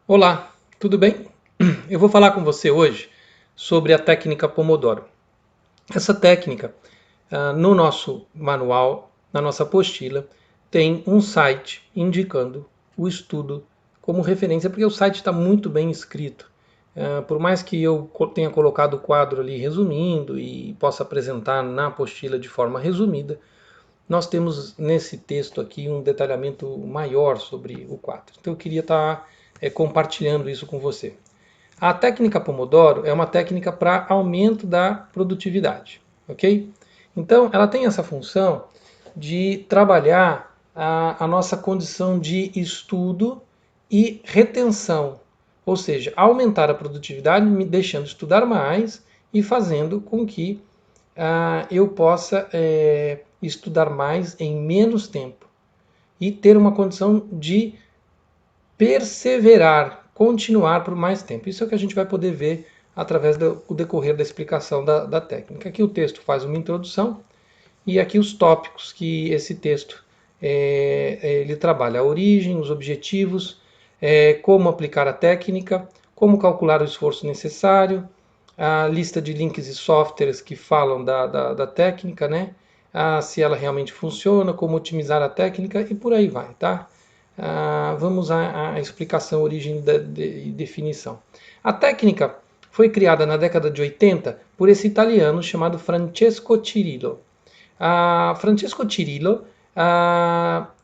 Olá, tudo bem? Eu vou falar com você hoje sobre a técnica Pomodoro. Essa técnica, no nosso manual, na nossa apostila, tem um site indicando o estudo como referência, porque o site está muito bem escrito. Por mais que eu tenha colocado o quadro ali resumindo e possa apresentar na apostila de forma resumida, nós temos nesse texto aqui um detalhamento maior sobre o quadro. Então eu queria estar compartilhando isso com você. A técnica Pomodoro é uma técnica para aumento da produtividade, ok? Então, ela tem essa função de trabalhar a nossa condição de estudo e retenção, ou seja, aumentar a produtividade, me deixando estudar mais e fazendo com que eu possa estudar mais em menos tempo e ter uma condição de perseverar, continuar por mais tempo. Isso é o que a gente vai poder ver através do decorrer da explicação da técnica. Aqui o texto faz uma introdução e aqui os tópicos que esse texto ele trabalha: a origem, os objetivos, como aplicar a técnica, como calcular o esforço necessário, a lista de links e softwares que falam da técnica, né? Se ela realmente funciona, como otimizar a técnica e por aí vai, tá? Vamos à explicação, origem e definição. A técnica foi criada na década de 80 por esse italiano chamado Francesco Cirillo. Francesco Cirillo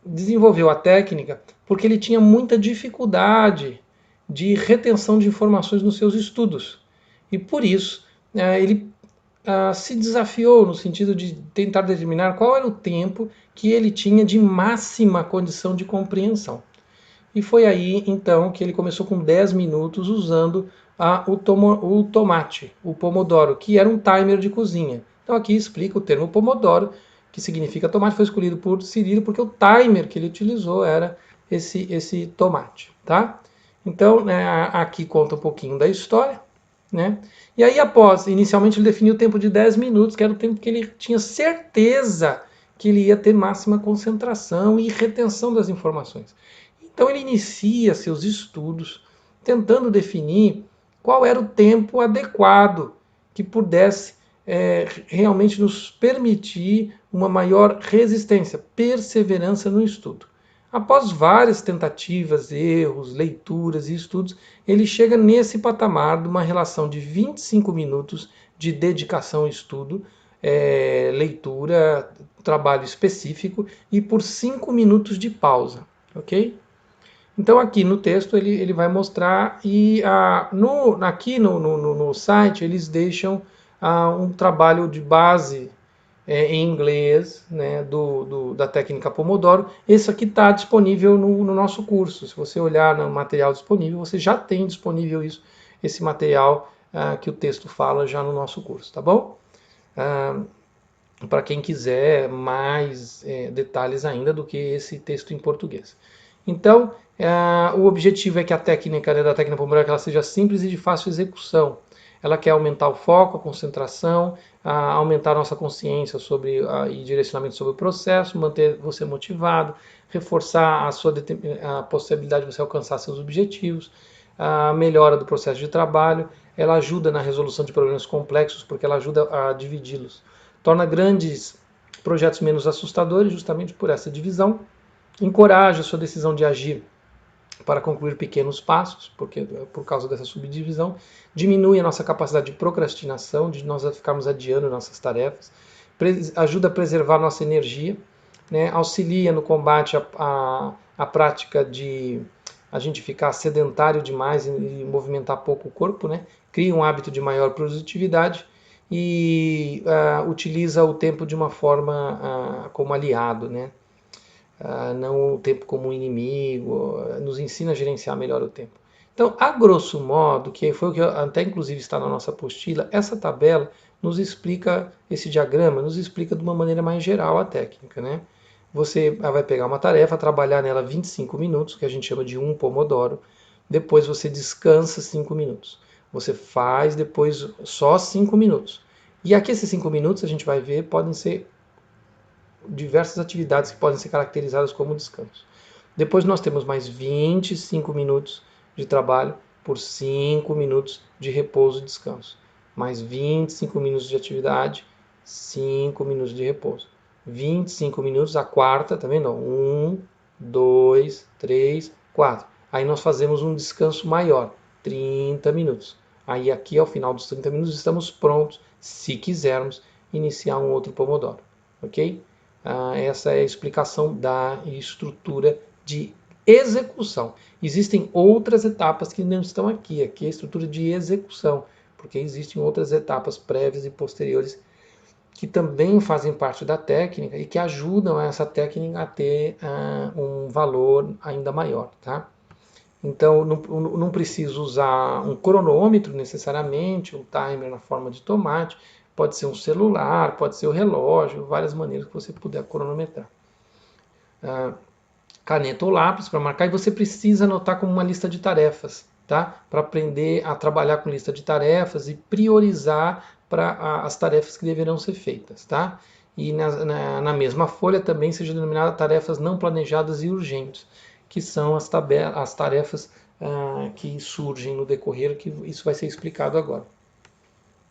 desenvolveu a técnica porque ele tinha muita dificuldade de retenção de informações nos seus estudos. E por isso ele se desafiou no sentido de tentar determinar qual era o tempo que ele tinha de máxima condição de compreensão. E foi aí então que ele começou com 10 minutos usando o tomate, o pomodoro, que era um timer de cozinha. Então aqui explica o termo pomodoro, que significa tomate, foi escolhido por Cirilo porque o timer que ele utilizou era esse tomate, tá? Então aqui conta um pouquinho da história, né? E aí após, inicialmente ele definiu o tempo de 10 minutos, que era o tempo que ele tinha certeza que ele ia ter máxima concentração e retenção das informações. Então ele inicia seus estudos tentando definir qual era o tempo adequado que pudesse realmente nos permitir uma maior resistência, perseverança no estudo. Após várias tentativas, erros, leituras e estudos, ele chega nesse patamar de uma relação de 25 minutos de dedicação ao estudo, leitura, trabalho específico e por 5 minutos de pausa, ok? Então aqui no texto ele vai mostrar e aqui no site eles deixam um trabalho de base em inglês, né, da técnica Pomodoro. Esse aqui está disponível no nosso curso. Se você olhar no material disponível, você já tem disponível esse material que o texto fala já no nosso curso, tá bom? Para quem quiser mais detalhes ainda do que esse texto em português. Então, o objetivo é que a técnica da técnica Pomodoro ela seja simples e de fácil execução. Ela quer aumentar o foco, a concentração, aumentar a nossa consciência sobre e direcionamento sobre o processo, manter você motivado, reforçar a possibilidade de você alcançar seus objetivos, a melhora do processo de trabalho. Ela ajuda na resolução de problemas complexos porque ela ajuda a dividi-los. Torna grandes projetos menos assustadores justamente por essa divisão. Encoraja a sua decisão de agir para concluir pequenos passos, porque por causa dessa subdivisão, diminui a nossa capacidade de procrastinação, de nós ficarmos adiando nossas tarefas, ajuda a preservar nossa energia, né, auxilia no combate à prática de a gente ficar sedentário demais e movimentar pouco o corpo, né, cria um hábito de maior produtividade e utiliza o tempo de uma forma como aliado, né, não o tempo como um inimigo, nos ensina a gerenciar melhor o tempo. Então, a grosso modo, que foi o que até inclusive está na nossa apostila, essa tabela nos explica, esse diagrama nos explica de uma maneira mais geral a técnica, né? Você vai pegar uma tarefa, trabalhar nela 25 minutos, que a gente chama de um pomodoro, depois você descansa 5 minutos. Você faz depois só 5 minutos. E aqui esses 5 minutos a gente vai ver podem ser diversas atividades que podem ser caracterizadas como descanso. Depois nós temos mais 25 minutos de trabalho por 5 minutos de repouso e descanso. Mais 25 minutos de atividade, 5 minutos de repouso. 25 minutos, a quarta, tá vendo? 1, 2, 3, 4. Aí nós fazemos um descanso maior, 30 minutos. Aí aqui ao final dos 30 minutos estamos prontos, se quisermos, iniciar um outro Pomodoro, ok? Essa é a explicação da estrutura de execução. Existem outras etapas que não estão aqui. Aqui é a estrutura de execução, porque existem outras etapas prévias e posteriores que também fazem parte da técnica e que ajudam essa técnica a ter um valor ainda maior, tá? Então, não preciso usar um cronômetro necessariamente, um timer na forma de tomate, pode ser um celular, pode ser o relógio, várias maneiras que você puder cronometrar. Caneta ou lápis para marcar, e você precisa anotar como uma lista de tarefas, tá? Para aprender a trabalhar com lista de tarefas e priorizar para as tarefas que deverão ser feitas, tá? E na mesma folha também seja denominada tarefas não planejadas e urgentes, que são as tarefas que surgem no decorrer, que isso vai ser explicado agora.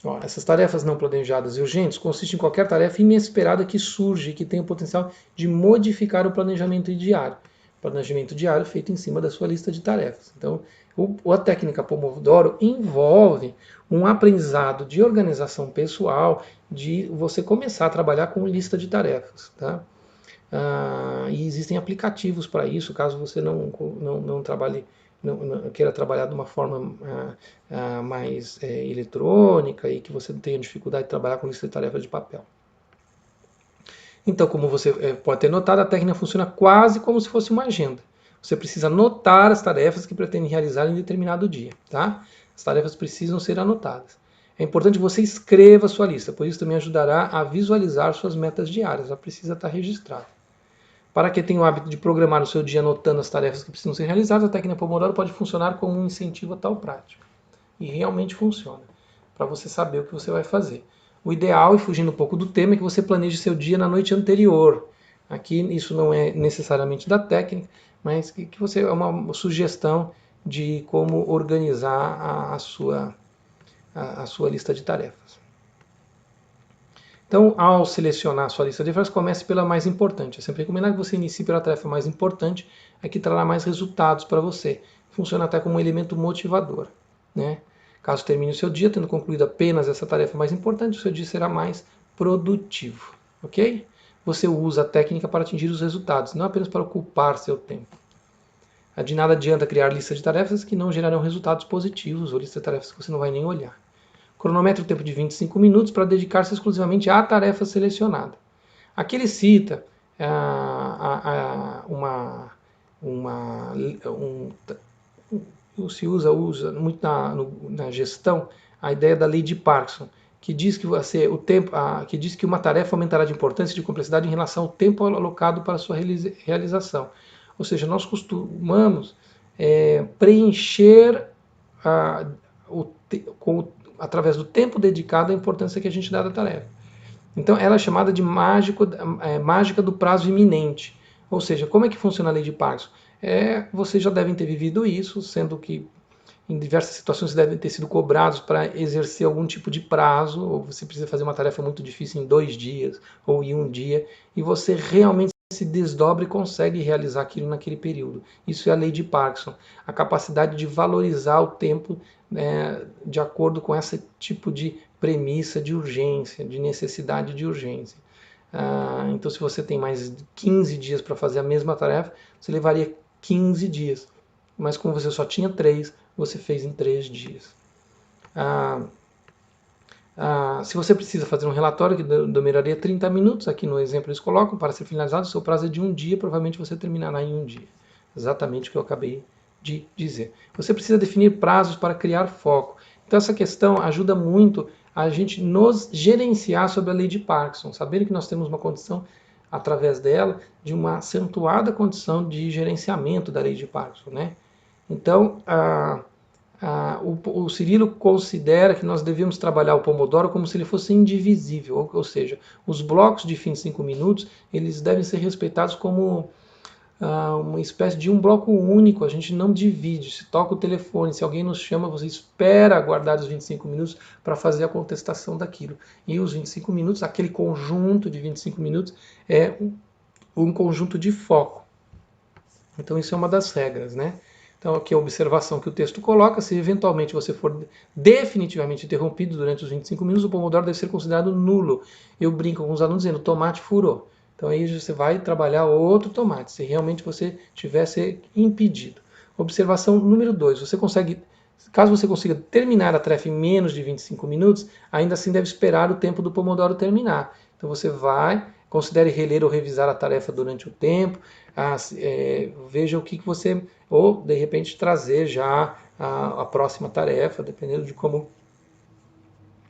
Ó, essas tarefas não planejadas e urgentes consistem em qualquer tarefa inesperada que surge e que tem o potencial de modificar o planejamento diário. Planejamento diário feito em cima da sua lista de tarefas. Então, a técnica Pomodoro envolve um aprendizado de organização pessoal, de você começar a trabalhar com lista de tarefas, tá? E existem aplicativos para isso, caso você não trabalhe, não queira trabalhar de uma forma mais eletrônica e que você tenha dificuldade de trabalhar com lista de tarefas de papel. Então, como você pode ter notado, a técnica funciona quase como se fosse uma agenda. Você precisa anotar as tarefas que pretende realizar em determinado dia, tá? As tarefas precisam ser anotadas. É importante que você escreva a sua lista, pois isso também ajudará a visualizar suas metas diárias. Ela precisa estar registrada. Para quem tem o hábito de programar o seu dia anotando as tarefas que precisam ser realizadas, a técnica Pomodoro pode funcionar como um incentivo a tal prática. E realmente funciona, para você saber o que você vai fazer. O ideal, e fugindo um pouco do tema, é que você planeje seu dia na noite anterior. Aqui isso não é necessariamente da técnica, mas que você é uma sugestão de como organizar a sua lista de tarefas. Então, ao selecionar a sua lista de tarefas, comece pela mais importante. É sempre recomendado que você inicie pela tarefa mais importante, é que trará mais resultados para você. Funciona até como um elemento motivador, né? Caso termine o seu dia tendo concluído apenas essa tarefa mais importante, o seu dia será mais produtivo, ok? Você usa a técnica para atingir os resultados, não apenas para ocupar seu tempo. De nada adianta criar listas de tarefas que não gerarão resultados positivos ou listas de tarefas que você não vai nem olhar. Cronometre o tempo de 25 minutos para dedicar-se exclusivamente à tarefa selecionada. Aqui ele cita se usa muito na gestão a ideia da lei de Parkinson, que diz que uma tarefa aumentará de importância e de complexidade em relação ao tempo alocado para sua realização. Ou seja, nós costumamos preencher através do tempo dedicado a importância que a gente dá da tarefa. Então, ela é chamada de mágica do prazo iminente. Ou seja, como é que funciona a lei de Parkinson? Vocês já devem ter vivido isso, sendo que em diversas situações vocês devem ter sido cobrados para exercer algum tipo de prazo, ou você precisa fazer uma tarefa muito difícil em 2 dias, ou em 1 dia, e você realmente se desdobra e consegue realizar aquilo naquele período. Isso é a lei de Parkinson, a capacidade de valorizar o tempo de acordo com esse tipo de premissa de urgência, de necessidade de urgência. Então, se você tem mais de 15 dias para fazer a mesma tarefa, você levaria 15 dias. Mas como você só tinha 3, você fez em 3 dias. Se você precisa fazer um relatório que demoraria 30 minutos, aqui no exemplo eles colocam, para ser finalizado, o seu prazo é de 1 dia, provavelmente você terminará em 1 dia. Exatamente o que eu acabei de dizer. Você precisa definir prazos para criar foco. Então essa questão ajuda muito a gente nos gerenciar sobre a lei de Parkinson, saber que nós temos uma condição, através dela, de uma acentuada condição de gerenciamento da lei de Parkinson, né? Então, o Cirilo considera que nós devemos trabalhar o Pomodoro como se ele fosse indivisível, ou seja, os blocos de 25 minutos, eles devem ser respeitados como uma espécie de um bloco único, a gente não divide. Se toca o telefone, se alguém nos chama, você espera aguardar os 25 minutos para fazer a contestação daquilo. E os 25 minutos, aquele conjunto de 25 minutos, é um conjunto de foco. Então isso é uma das regras, né? Então aqui a observação que o texto coloca: se eventualmente você for definitivamente interrompido durante os 25 minutos, o Pomodoro deve ser considerado nulo. Eu brinco com os alunos dizendo: tomate furou. Então aí você vai trabalhar outro tomate, se realmente você tivesse impedido. Observação número 2, você consegue, caso você consiga terminar a tarefa em menos de 25 minutos, ainda assim deve esperar o tempo do Pomodoro terminar. Então você vai, considere reler ou revisar a tarefa durante o tempo, veja o que você, ou de repente trazer já a próxima tarefa, dependendo de como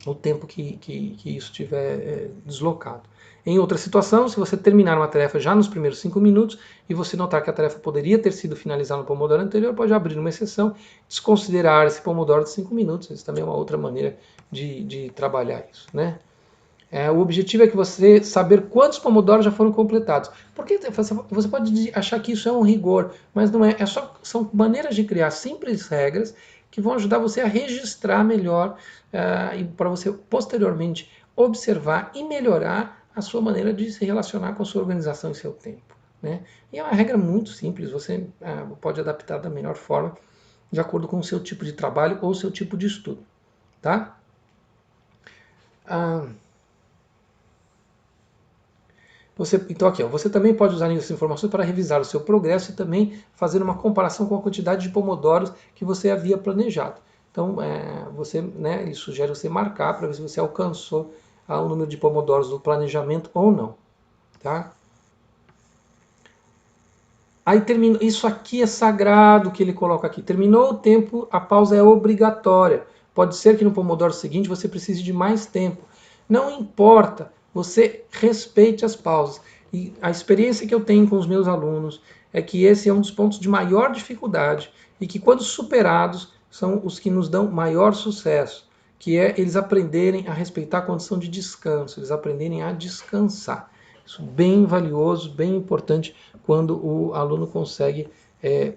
o tempo que isso estiver deslocado. Em outra situação, se você terminar uma tarefa já nos primeiros 5 minutos e você notar que a tarefa poderia ter sido finalizada no Pomodoro anterior, pode abrir uma exceção, desconsiderar esse Pomodoro de 5 minutos. Isso também é uma outra maneira de trabalhar isso, né? O objetivo é que você saber quantos pomodoros já foram completados. Porque você pode achar que isso é um rigor, mas não é. São maneiras de criar simples regras que vão ajudar você a registrar melhor e para você posteriormente observar e melhorar a sua maneira de se relacionar com a sua organização e seu tempo, né? E é uma regra muito simples, você pode adaptar da melhor forma de acordo com o seu tipo de trabalho ou o seu tipo de estudo, tá? Então aqui, você também pode usar essas informações para revisar o seu progresso e também fazer uma comparação com a quantidade de pomodoros que você havia planejado. Então, ele sugere você marcar para ver se você alcançou o número de pomodoros do planejamento ou não. Tá? Aí termina, isso aqui é sagrado que ele coloca aqui. Terminou o tempo, a pausa é obrigatória. Pode ser que no pomodoro seguinte você precise de mais tempo. Não importa, você respeite as pausas. E a experiência que eu tenho com os meus alunos é que esse é um dos pontos de maior dificuldade e que, quando superados, são os que nos dão maior sucesso, que é eles aprenderem a respeitar a condição de descanso, eles aprenderem a descansar. Isso é bem valioso, bem importante quando o aluno consegue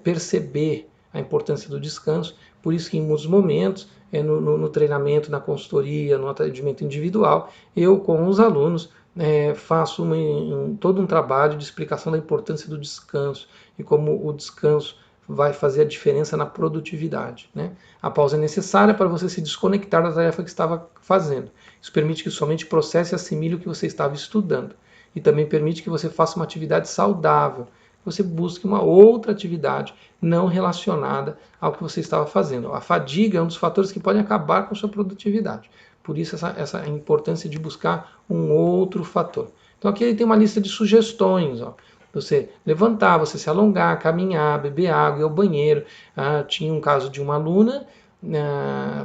perceber a importância do descanso. Por isso que em muitos momentos, no treinamento, na consultoria, no atendimento individual, eu com os alunos faço todo um trabalho de explicação da importância do descanso e como o descanso vai fazer a diferença na produtividade, né? A pausa é necessária para você se desconectar da tarefa que estava fazendo. Isso permite que somente processe e assimile o que você estava estudando. E também permite que você faça uma atividade saudável. Você busque uma outra atividade não relacionada ao que você estava fazendo. A fadiga é um dos fatores que podem acabar com a sua produtividade. Por isso essa importância de buscar um outro fator. Então aqui ele tem uma lista de sugestões. Você levantar, você se alongar, caminhar, beber água, ir ao banheiro. Tinha um caso de uma aluna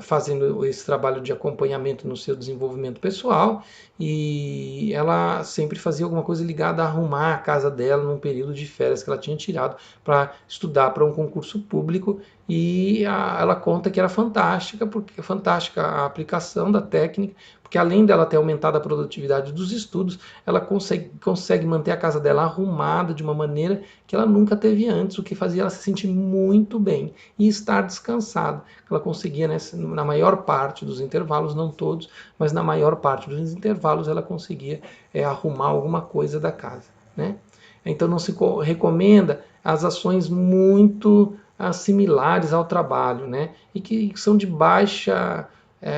fazendo esse trabalho de acompanhamento no seu desenvolvimento pessoal, e ela sempre fazia alguma coisa ligada a arrumar a casa dela num período de férias que ela tinha tirado para estudar para um concurso público, e ela conta que era fantástica a aplicação da técnica, porque além dela ter aumentado a produtividade dos estudos, ela consegue manter a casa dela arrumada de uma maneira que ela nunca teve antes, o que fazia ela se sentir muito bem e estar descansada. Ela conseguia, na maior parte dos intervalos, não todos, mas na maior parte dos intervalos ela conseguia arrumar alguma coisa da casa, né? Então não se recomenda as ações muito similares ao trabalho, né? E que são de baixa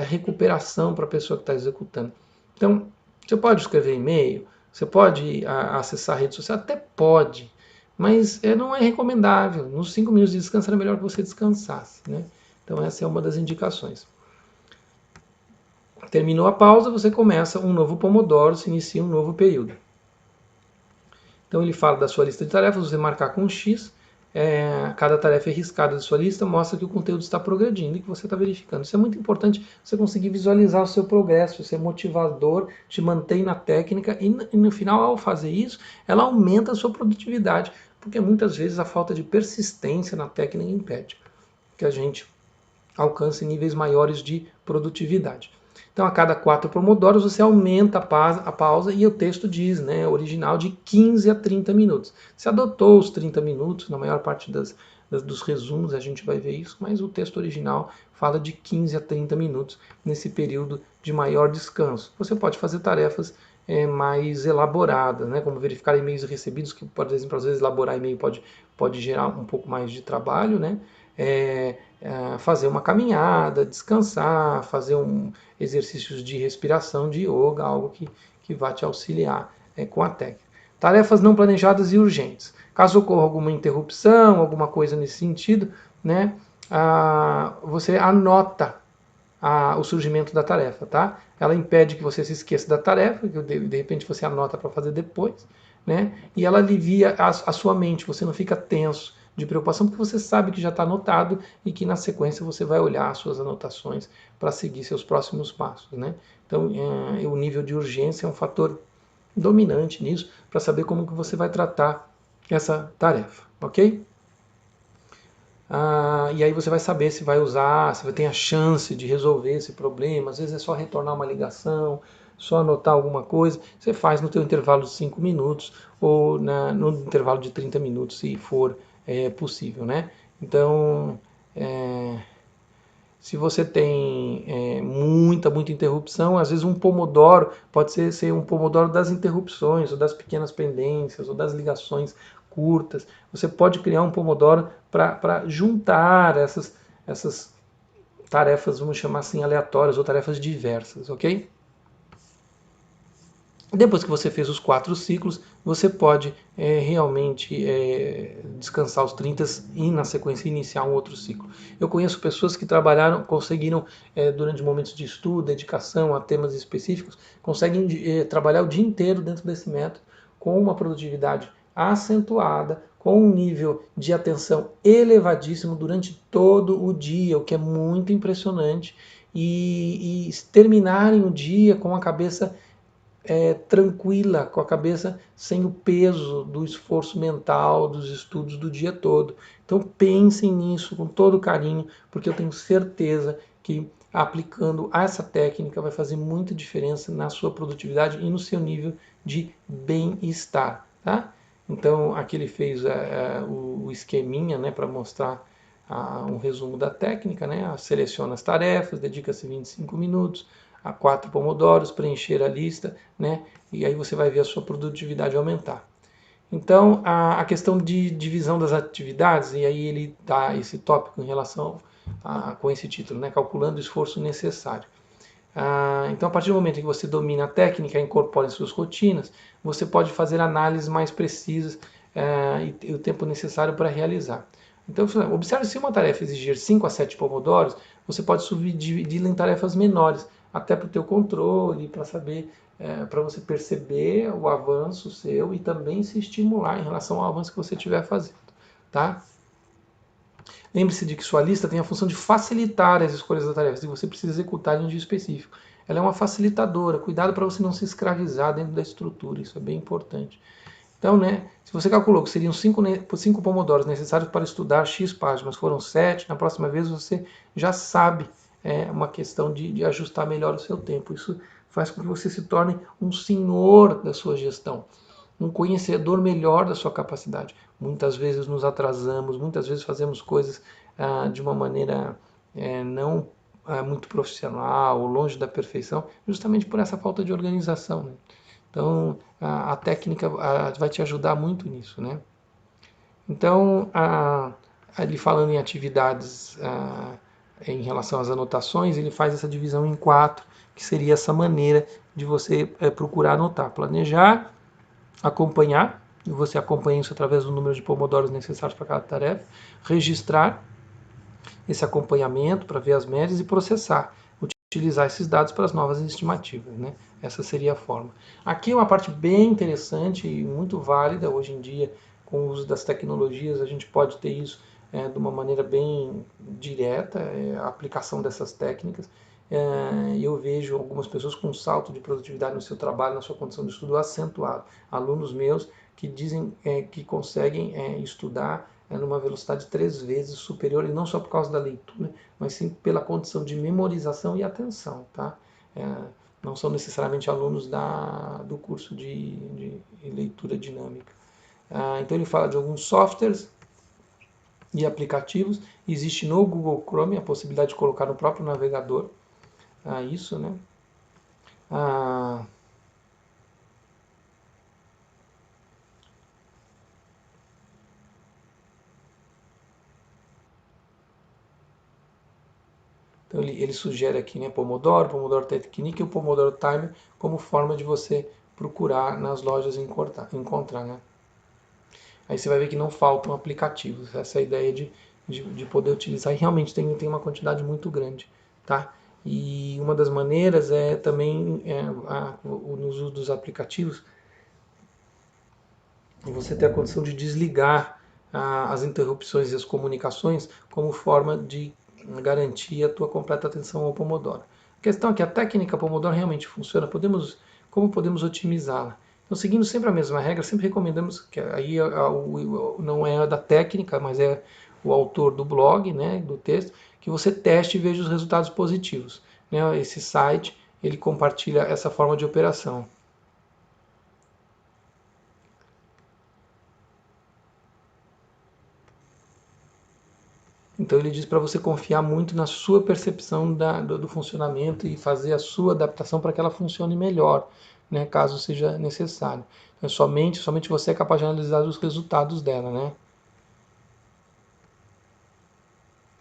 recuperação para a pessoa que está executando. Então, você pode escrever e-mail, você pode acessar a rede social, até pode, mas não é recomendável. Nos 5 minutos de descanso era melhor que você descansasse, né? Então essa é uma das indicações. Terminou a pausa, você começa um novo Pomodoro, se inicia um novo período. Então ele fala da sua lista de tarefas, você marcar com um X, cada tarefa é riscada da sua lista, mostra que o conteúdo está progredindo e que você está verificando. Isso é muito importante, você conseguir visualizar o seu progresso, isso é motivador, te mantém na técnica e no final, ao fazer isso, ela aumenta a sua produtividade, porque muitas vezes a falta de persistência na técnica impede que a gente alcance níveis maiores de produtividade. Então, a cada 4 pomodoros, você aumenta a pausa e o texto diz, né, original, de 15 a 30 minutos. Se adotou os 30 minutos, na maior parte dos resumos a gente vai ver isso, mas o texto original fala de 15 a 30 minutos nesse período de maior descanso. Você pode fazer tarefas mais elaboradas, né, como verificar e-mails recebidos, que, por exemplo, às vezes elaborar e-mail pode gerar um pouco mais de trabalho, né? Fazer uma caminhada, descansar, fazer exercícios de respiração, de yoga, algo que vai te auxiliar com a técnica. Tarefas não planejadas e urgentes. Caso ocorra alguma interrupção, alguma coisa nesse sentido, né, você anota o surgimento da tarefa, tá? Ela impede que você se esqueça da tarefa, que de repente você anota para fazer depois, né? E ela alivia a sua mente, você não fica tenso de preocupação, porque você sabe que já está anotado e que na sequência você vai olhar as suas anotações para seguir seus próximos passos, né? Então, o nível de urgência é um fator dominante nisso, para saber como que você vai tratar essa tarefa, ok? E aí você vai saber se vai usar, se vai ter a chance de resolver esse problema. Às vezes é só retornar uma ligação, só anotar alguma coisa. Você faz no teu intervalo de 5 minutos ou no intervalo de 30 minutos, se for possível, né? Então, se você tem muita interrupção, às vezes um pomodoro pode ser um pomodoro das interrupções, ou das pequenas pendências, ou das ligações curtas. Você pode criar um pomodoro para juntar essas tarefas, vamos chamar assim, aleatórias, ou tarefas diversas, ok? Depois que você fez os 4 ciclos, você pode realmente descansar os 30 e na sequência iniciar um outro ciclo. Eu conheço pessoas que trabalharam, conseguiram, durante momentos de estudo, dedicação a temas específicos, conseguem trabalhar o dia inteiro dentro desse método com uma produtividade acentuada, com um nível de atenção elevadíssimo durante todo o dia, o que é muito impressionante, e terminarem o dia com a cabeça tranquila, com a cabeça sem o peso do esforço mental, dos estudos do dia todo. Então pensem nisso com todo carinho, porque eu tenho certeza que aplicando essa técnica vai fazer muita diferença na sua produtividade e no seu nível de bem-estar, tá? Então aqui ele fez o esqueminha, né, para mostrar um resumo da técnica, né? Seleciona as tarefas, dedica-se 25 minutos, a 4 pomodoros, preencher a lista, né? E aí você vai ver a sua produtividade aumentar. Então, a questão de divisão das atividades, e aí ele dá esse tópico em relação com esse título, né? Calculando o esforço necessário. Então, a partir do momento em que você domina a técnica e incorpora em suas rotinas, você pode fazer análises mais precisas e o tempo necessário para realizar. Então, observe se uma tarefa exigir 5 a 7 pomodoros, você pode subdividi-la em tarefas menores, até para o teu controle, para saber, para você perceber o avanço seu e também se estimular em relação ao avanço que você estiver fazendo, tá? Lembre-se de que sua lista tem a função de facilitar as escolhas das tarefas e você precisa executar em um dia específico. Ela é uma facilitadora, cuidado para você não se escravizar dentro da estrutura, isso é bem importante. Então, né, se você calculou que seriam 5 pomodoros necessários para estudar X páginas, mas foram 7, na próxima vez você já sabe, uma questão de ajustar melhor o seu tempo. Isso faz com que você se torne um senhor da sua gestão, um conhecedor melhor da sua capacidade. Muitas vezes nos atrasamos, muitas vezes fazemos coisas de uma maneira não muito profissional, longe da perfeição, justamente por essa falta de organização, né? Então, a técnica vai te ajudar muito nisso, né? Então, ele falando em atividades em relação às anotações, ele faz essa divisão em 4, que seria essa maneira de você procurar anotar, planejar, acompanhar, e você acompanha isso através do número de pomodoros necessários para cada tarefa, registrar esse acompanhamento para ver as médias e processar, utilizar esses dados para as novas estimativas, né? Essa seria a forma. Aqui é uma parte bem interessante e muito válida hoje em dia, com o uso das tecnologias, a gente pode ter isso de uma maneira bem direta, a aplicação dessas técnicas. E eu vejo algumas pessoas com um salto de produtividade no seu trabalho, na sua condição de estudo acentuado. Alunos meus que dizem que conseguem estudar numa velocidade 3 vezes superior, e não só por causa da leitura, mas sim pela condição de memorização e atenção, tá? não são necessariamente alunos do curso de leitura dinâmica. Então ele fala de alguns softwares e aplicativos. Existe no Google Chrome a possibilidade de colocar no próprio navegador isso, né? Então ele sugere aqui, né, Pomodoro Technique e o Pomodoro Timer como forma de você procurar nas lojas e encontrar, né? Aí você vai ver que não faltam aplicativos. Essa é a ideia de poder utilizar. E realmente tem uma quantidade muito grande, tá? E uma das maneiras é também no uso dos aplicativos você ter a condição de desligar as interrupções e as comunicações como forma de garantir a tua completa atenção ao Pomodoro. A questão é que a técnica Pomodoro realmente funciona. Como podemos otimizá-la? Então, seguindo sempre a mesma regra, sempre recomendamos que aí não é da técnica, mas é o autor do blog, né, do texto, que você teste e veja os resultados positivos. Né? Esse site ele compartilha essa forma de operação. Então ele diz para você confiar muito na sua percepção do funcionamento e fazer a sua adaptação para que ela funcione melhor, né, caso seja necessário. Então, somente você é capaz de analisar os resultados dela, né?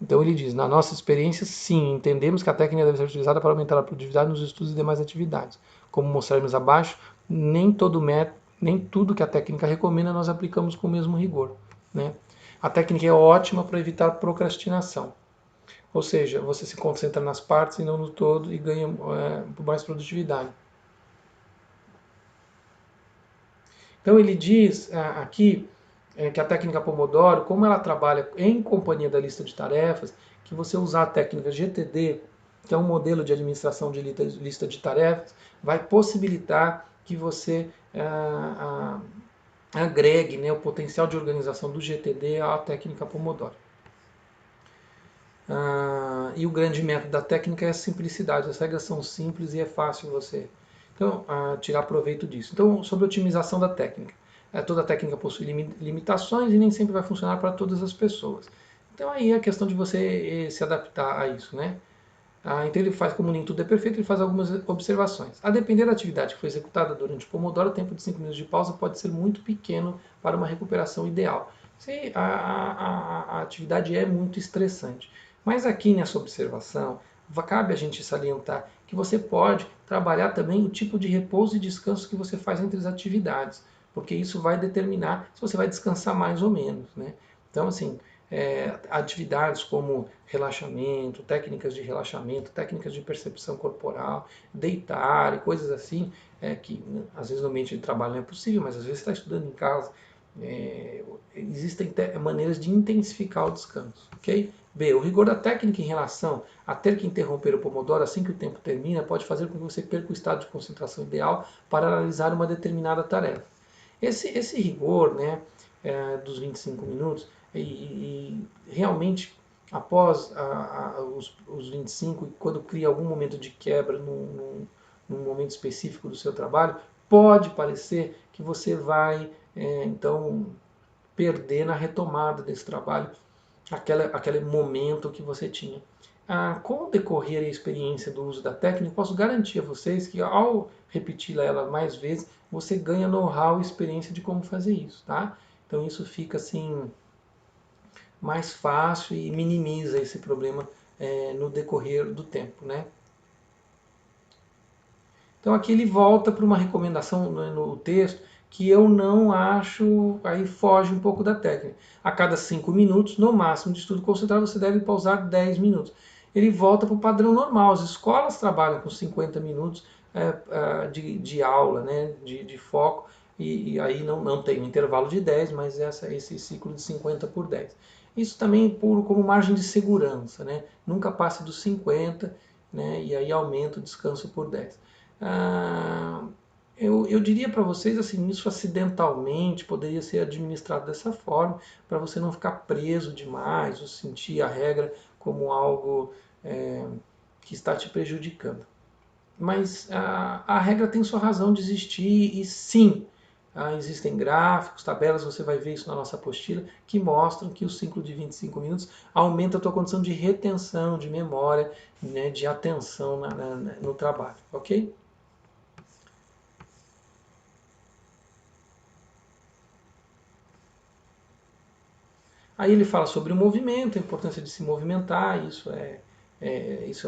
Então ele diz, na nossa experiência, sim, entendemos que a técnica deve ser utilizada para aumentar a produtividade nos estudos e demais atividades. Como mostrarmos abaixo, nem tudo que a técnica recomenda nós aplicamos com o mesmo rigor, né? A técnica é ótima para evitar procrastinação. Ou seja, você se concentra nas partes e não no todo e ganha mais produtividade. Então ele diz aqui que a técnica Pomodoro, como ela trabalha em companhia da lista de tarefas, que você usar a técnica GTD, que é um modelo de administração de lista de tarefas, vai possibilitar que você agregue, né, o potencial de organização do GTD à técnica Pomodoro. E o grande método da técnica é a simplicidade. As regras são simples e é fácil você tirar proveito disso. Então, sobre a otimização da técnica. Toda técnica possui limitações e nem sempre vai funcionar para todas as pessoas. Então aí é a questão de você se adaptar a isso, né? Então ele faz, como nem tudo é perfeito, ele faz algumas observações. A depender da atividade que foi executada durante o Pomodoro, o tempo de 5 minutos de pausa pode ser muito pequeno para uma recuperação ideal. Se a atividade é muito estressante. Mas aqui nessa observação, cabe a gente salientar que você pode trabalhar também o tipo de repouso e descanso que você faz entre as atividades, porque isso vai determinar se você vai descansar mais ou menos, né? Então, assim, atividades como relaxamento, técnicas de percepção corporal, deitar e coisas assim, que às vezes no ambiente de trabalho não é possível, mas às vezes você está estudando em casa. Existem maneiras de intensificar o descanso, ok? B. O rigor da técnica em relação a ter que interromper o Pomodoro assim que o tempo termina pode fazer com que você perca o estado de concentração ideal para analisar uma determinada tarefa. Esse rigor, né, dos 25 minutos, e realmente após os 25, quando cria algum momento de quebra num momento específico do seu trabalho, pode parecer que você vai então perder na retomada desse trabalho aquele momento que você tinha. Com o decorrer e a experiência do uso da técnica, posso garantir a vocês que ao repetir ela mais vezes, você ganha know-how e experiência de como fazer isso, tá? Então isso fica assim mais fácil e minimiza esse problema no decorrer do tempo, né? Então aqui ele volta para uma recomendação no texto que eu não acho, aí foge um pouco da técnica. A cada 5 minutos, no máximo de estudo concentrado, você deve pausar 10 minutos. Ele volta para o padrão normal. As escolas trabalham com 50 minutos de aula, né, de foco, e aí não tem um intervalo de 10, mas esse ciclo de 50 por 10. Isso também como margem de segurança, né? Nunca passe dos 50, né, e aí aumenta o descanso por 10. Eu diria para vocês assim, isso acidentalmente poderia ser administrado dessa forma, para você não ficar preso demais ou sentir a regra como algo que está te prejudicando. mas a regra tem sua razão de existir e sim, existem gráficos, tabelas, você vai ver isso na nossa apostila, que mostram que o ciclo de 25 minutos aumenta a tua condição de retenção, de memória, né, de atenção no trabalho, ok? Aí ele fala sobre o movimento, a importância de se movimentar, isso é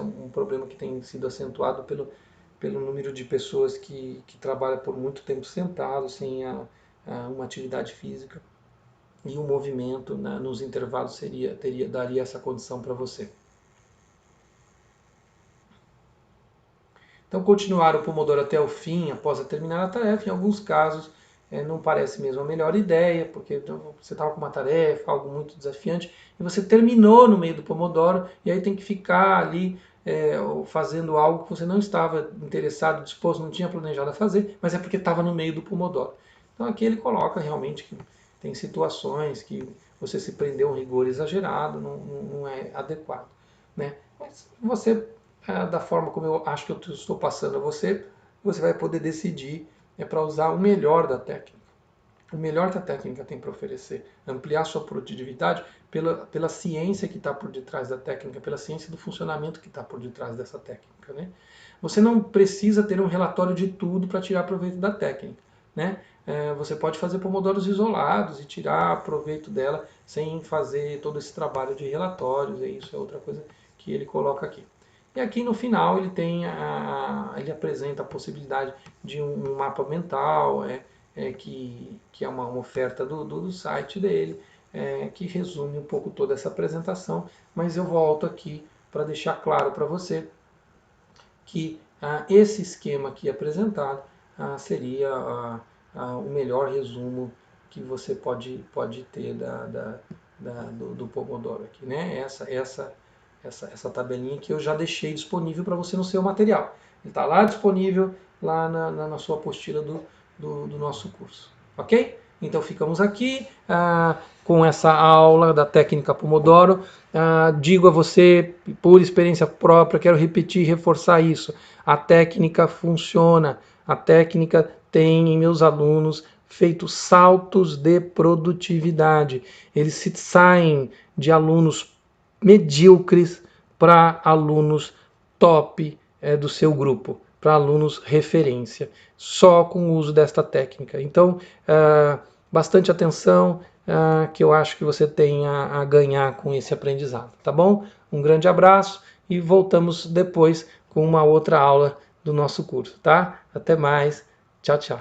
um problema que tem sido acentuado pelo número de pessoas que trabalham por muito tempo sentado, sem uma atividade física. E o movimento, né, nos intervalos daria essa condição para você. Então, continuar o Pomodoro até o fim, após terminar a tarefa, em alguns casos, não parece mesmo a melhor ideia, porque você estava com uma tarefa, algo muito desafiante, e você terminou no meio do Pomodoro, e aí tem que ficar ali fazendo algo que você não estava interessado, disposto, não tinha planejado a fazer, mas é porque estava no meio do Pomodoro. Então aqui ele coloca realmente que tem situações que você se prender a um rigor exagerado, não é adequado. Né? Mas você, da forma como eu acho que eu estou passando a você, você vai poder decidir para usar o melhor da técnica. O melhor que a técnica tem para oferecer, ampliar sua produtividade pela ciência que está por detrás da técnica, pela ciência do funcionamento que está por detrás dessa técnica. Né? Você não precisa ter um relatório de tudo para tirar proveito da técnica. Né? Você pode fazer pomodoros isolados e tirar proveito dela sem fazer todo esse trabalho de relatórios, e isso é outra coisa que ele coloca aqui. E aqui no final ele apresenta a possibilidade de um mapa mental, que é uma oferta do site dele, que resume um pouco toda essa apresentação, mas eu volto aqui para deixar claro para você que esse esquema aqui apresentado seria o melhor resumo que você pode ter do Pomodoro aqui, né? Essa tabelinha que eu já deixei disponível para você no seu material. Ele está lá disponível lá na sua apostila do nosso curso, ok? Então ficamos aqui com essa aula da técnica Pomodoro. Digo a você, por experiência própria, quero repetir e reforçar isso. A técnica funciona. A técnica tem em meus alunos feito saltos de produtividade. Eles se saem de alunos medíocres para alunos top do seu grupo, para alunos referência, só com o uso desta técnica. Então, bastante atenção, que eu acho que você tem a ganhar com esse aprendizado, tá bom? Um grande abraço e voltamos depois com uma outra aula do nosso curso, tá? Até mais, tchau, tchau.